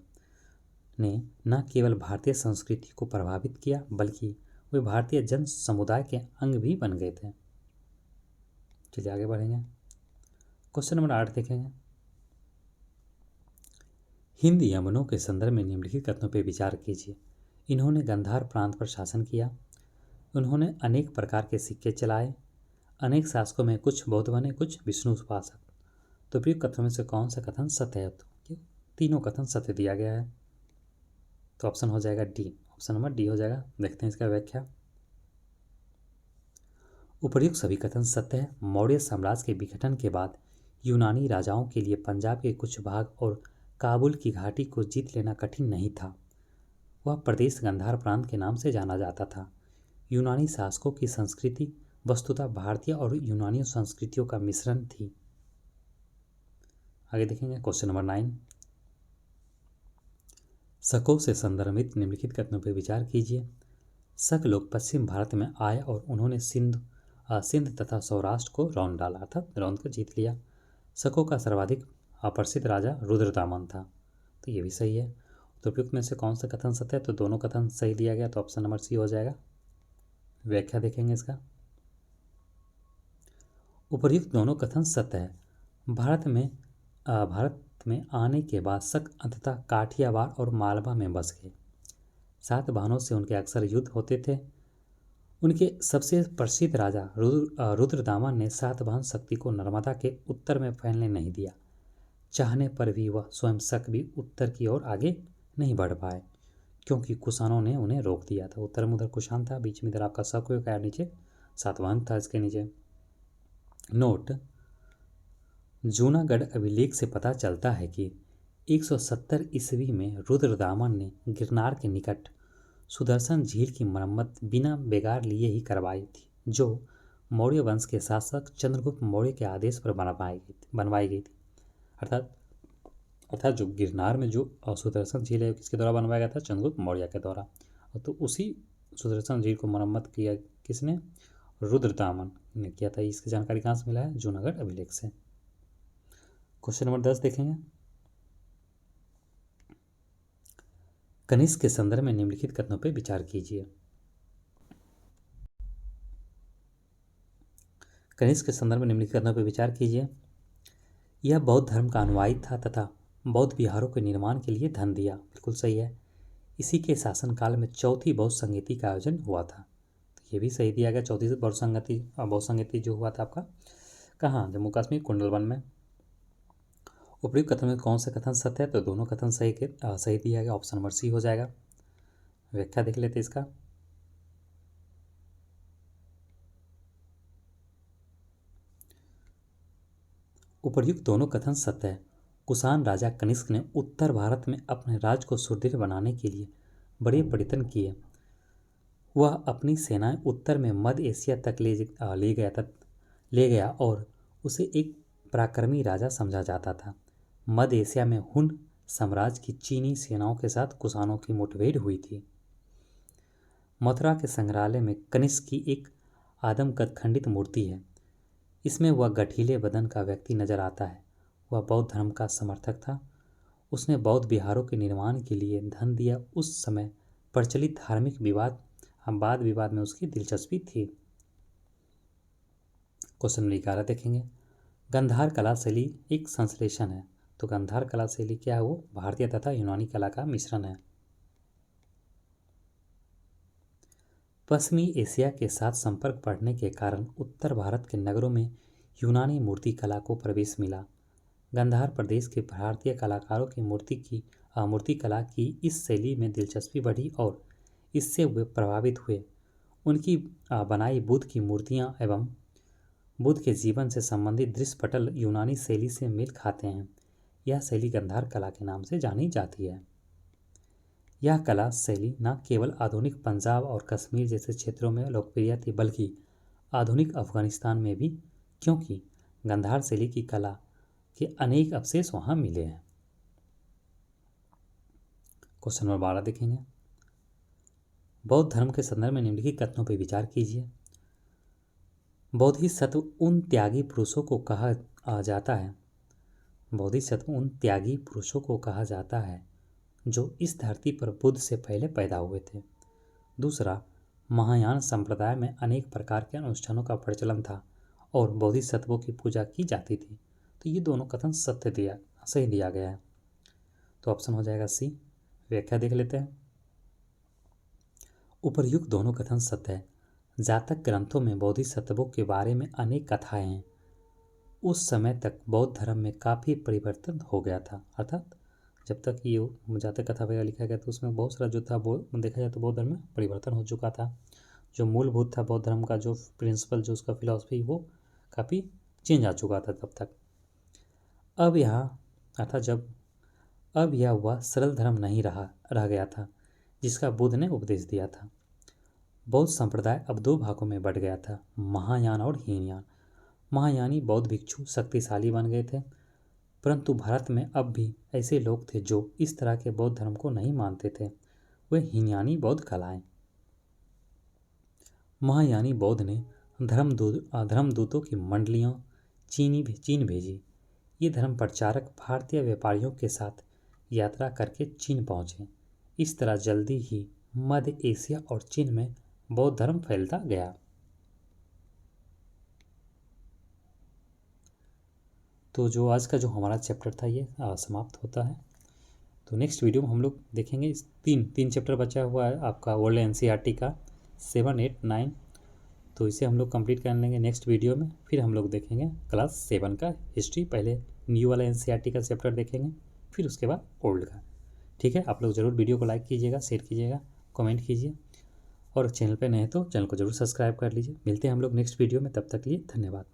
न केवल भारतीय संस्कृति को प्रभावित किया बल्कि वे भारतीय जन समुदाय के अंग भी बन गए थे। चलिए आगे बढ़ेंगे। क्वेश्चन नंबर 8 देखेंगे। हिंद यमनों के संदर्भ में निम्नलिखित कथनों पर विचार कीजिए। इन्होंने गांधार प्रांत पर शासन किया। उन्होंने अनेक प्रकार के सिक्के चलाए। अनेक शासकों में कुछ बौद्ध बने, कुछ विष्णु उपासक। तो उपयुक्त कथनों में से कौन सा कथन सत्य है? तो तीनों कथन सत्य दिया गया है। तो ऑप्शन हो जाएगा डी, ऑप्शन नंबर डी हो जाएगा। देखते हैं इसका व्याख्या। उपर्युक्त सभी कथन सत्य है। मौर्य साम्राज्य के विघटन के बाद यूनानी राजाओं के लिए पंजाब के कुछ भाग और काबुल की घाटी को जीत लेना कठिन नहीं था। वह प्रदेश गांधार प्रांत के नाम से जाना जाता था। यूनानी शासकों की संस्कृति वस्तुतः भारतीय और यूनानी संस्कृतियों का मिश्रण थी। आगे देखेंगे क्वेश्चन नंबर 9। शकों से संदर्भित निम्नलिखित कथनों पर विचार कीजिए। शक लोग पश्चिम भारत में आए और उन्होंने सिंध तथा सौराष्ट्र को रौंद डाला, अर्थात रौंद कर जीत लिया। शकों का सर्वाधिक प्रसिद्ध राजा रुद्रदामन था। तो ये भी सही है। तो उपयुक्त में से कौन सा कथन सत्य है? तो दोनों कथन सही दिया गया। तो ऑप्शन नंबर सी हो जाएगा। व्याख्या देखेंगे इसका। उपर्युक्त दोनों कथन सत्य है। भारत में आने के बाद शक अंततः काठियावाड़ और मालवा में बस गए। सातवाहनों से उनके अक्सर युद्ध होते थे। उनके सबसे प्रसिद्ध राजा रुद्रदामन ने सातवाहन शक्ति को नर्मदा के उत्तर में फैलने नहीं दिया। चाहने पर भी वह स्वयं शक भी उत्तर की ओर आगे नहीं बढ़ पाए, क्योंकि कुषाणों ने उन्हें रोक दिया था। उत्तर में उधर कुषाण था, बीच में इधर आपका शक का नीचे सातवाहन था। इसके नीचे नोट, जूनागढ़ अभिलेख से पता चलता है कि 170 ईस्वी में रुद्रदामन ने गिरनार के निकट सुदर्शन झील की मरम्मत बिना बेगार लिए ही करवाई थी, जो मौर्य वंश के शासक चंद्रगुप्त मौर्य के आदेश पर बनवाई गई थी। अर्थात जो गिरनार में जो सुदर्शन झील है किसके द्वारा बनवाया गया था? चंद्रगुप्त मौर्य के द्वारा। तो उसी सुदर्शन झील को मरम्मत किया किसने? रुद्रदामन ने किया था। इसकी जानकारी कहाँ से मिला है? जूनागढ़ अभिलेख से। क्वेश्चन नंबर 10 देखेंगे। कनिष्क के संदर्भ में निम्नलिखित कथनों पर विचार कीजिए। कनिष्क के संदर्भ में निम्नलिखित कथनों पर विचार कीजिए। यह बौद्ध धर्म का अनुयायी था तथा बौद्ध विहारों के निर्माण के लिए धन दिया। बिल्कुल सही है। इसी के शासनकाल में चौथी बौद्ध संगीति का आयोजन हुआ था। तो ये भी सही दिया गया। चौथी बौद्ध संगीति जो हुआ था आपका कहाँ? जम्मू कश्मीर कुंडलवन में। उपयुक्त कथन में कौन सा कथन सत्य है? तो दोनों कथन सही दिया गया। ऑप्शन नंबर सी हो जाएगा। व्याख्या देख लेते इसका। उपर्युक्त दोनों कथन सत्य है। कुषाण राजा कनिष्क ने उत्तर भारत में अपने राज्य को सुदृढ़ बनाने के लिए बड़े प्रयत्न किए। वह अपनी सेनाएं उत्तर में मध्य एशिया तक ले गया और उसे एक पराक्रमी राजा समझा जाता था। मध्य एशिया में हुन साम्राज्य की चीनी सेनाओं के साथ कुषाणों की मुठभेड़ हुई थी। मथुरा के संग्रहालय में कनिष्क की एक आदमकद खंडित मूर्ति है। इसमें वह गठीले बदन का व्यक्ति नजर आता है। वह बौद्ध धर्म का समर्थक था। उसने बौद्ध विहारों के निर्माण के लिए धन दिया। उस समय प्रचलित धार्मिक वाद विवाद में उसकी दिलचस्पी थी। क्वेश्चन नंबर 11 देखेंगे। गांधार कला शैली एक संश्लेषण है। तो गांधार कला शैली क्या है? वो भारतीय तथा यूनानी कला का मिश्रण है। पश्चिमी एशिया के साथ संपर्क बढ़ने के कारण उत्तर भारत के नगरों में यूनानी मूर्ति कला को प्रवेश मिला। गांधार प्रदेश के भारतीय कलाकारों की मूर्ति कला की इस शैली में दिलचस्पी बढ़ी और इससे वे प्रभावित हुए। उनकी बनाई बुद्ध की मूर्तियां एवं बुद्ध के जीवन से संबंधित दृश्य पटल यूनानी शैली से मेल खाते हैं। यह शैली गांधार कला के नाम से जानी जाती है। यह कला शैली न केवल आधुनिक पंजाब और कश्मीर जैसे क्षेत्रों में लोकप्रिय थी, बल्कि आधुनिक अफगानिस्तान में भी, क्योंकि गांधार शैली की कला के अनेक अवशेष वहां मिले हैं। क्वेश्चन नंबर 12 देखेंगे। बौद्ध धर्म के संदर्भ में निम्नलिखित कथनों पर विचार कीजिए। बोधिसत्व उन त्यागी पुरुषों को कहा जाता है। बोधिसत्व उन त्यागी पुरुषों को कहा जाता है जो इस धरती पर बुद्ध से पहले पैदा हुए थे। दूसरा, महायान संप्रदाय में अनेक प्रकार के अनुष्ठानों का प्रचलन था और बोधिसत्वों की पूजा की जाती थी। तो ये दोनों कथन सही दिया गया है। तो ऑप्शन हो जाएगा सी। व्याख्या देख लेते हैं। उपर्युक्त दोनों कथन सत्य है। जातक ग्रंथों में बोधिसत्वों के बारे में अनेक कथाएं हैं। उस समय तक बौद्ध धर्म में काफ़ी परिवर्तन हो गया था, अर्थात जब तक ये जातक कथा वगैरह लिखा गया तो उसमें बहुत सारा जो था वो देखा जाए तो बौद्ध धर्म में परिवर्तन हो चुका था। जो मूलभूत था बौद्ध धर्म का, जो प्रिंसिपल, जो उसका फिलॉसफी, वो काफ़ी चेंज आ चुका था तब तक। अब यहाँ अर्थात जब अब यह हुआ सरल धर्म नहीं रह गया था जिसका बुद्ध ने उपदेश दिया था। बौद्ध संप्रदाय अब दो भागों में बढ़ गया था, महायान और हीनयान। महायानी बौद्ध भिक्षु शक्तिशाली बन गए थे, परंतु भारत में अब भी ऐसे लोग थे जो इस तरह के बौद्ध धर्म को नहीं मानते थे। वे हीनयानी बौद्ध कहलाए। महायानी बौद्ध ने धर्मदूतों की मंडलियाँ चीन भेजी। ये धर्म प्रचारक भारतीय व्यापारियों के साथ यात्रा करके चीन पहुँचे। इस तरह जल्दी ही मध्य एशिया और चीन में बौद्ध धर्म फैलता गया। तो जो आज का जो हमारा चैप्टर था ये समाप्त होता है। तो नेक्स्ट वीडियो में हम लोग देखेंगे इस तीन चैप्टर बचा हुआ है आपका ओल्ड एनसीईआरटी का 7, 8, 9। तो इसे हम लोग कंप्लीट कर लेंगे नेक्स्ट वीडियो में। फिर हम लोग देखेंगे क्लास 7 का हिस्ट्री। पहले न्यू वाला एनसीईआरटी का चैप्टर देखेंगे, फिर उसके बाद ओल्ड का। ठीक है, आप लोग ज़रूर वीडियो को लाइक कीजिएगा, शेयर कीजिएगा, कमेंट कीजिए, और चैनल पे नए हैं तो चैनल को ज़रूर सब्सक्राइब कर लीजिए। मिलते हैं हम लोग नेक्स्ट वीडियो में, तब तक के लिए धन्यवाद।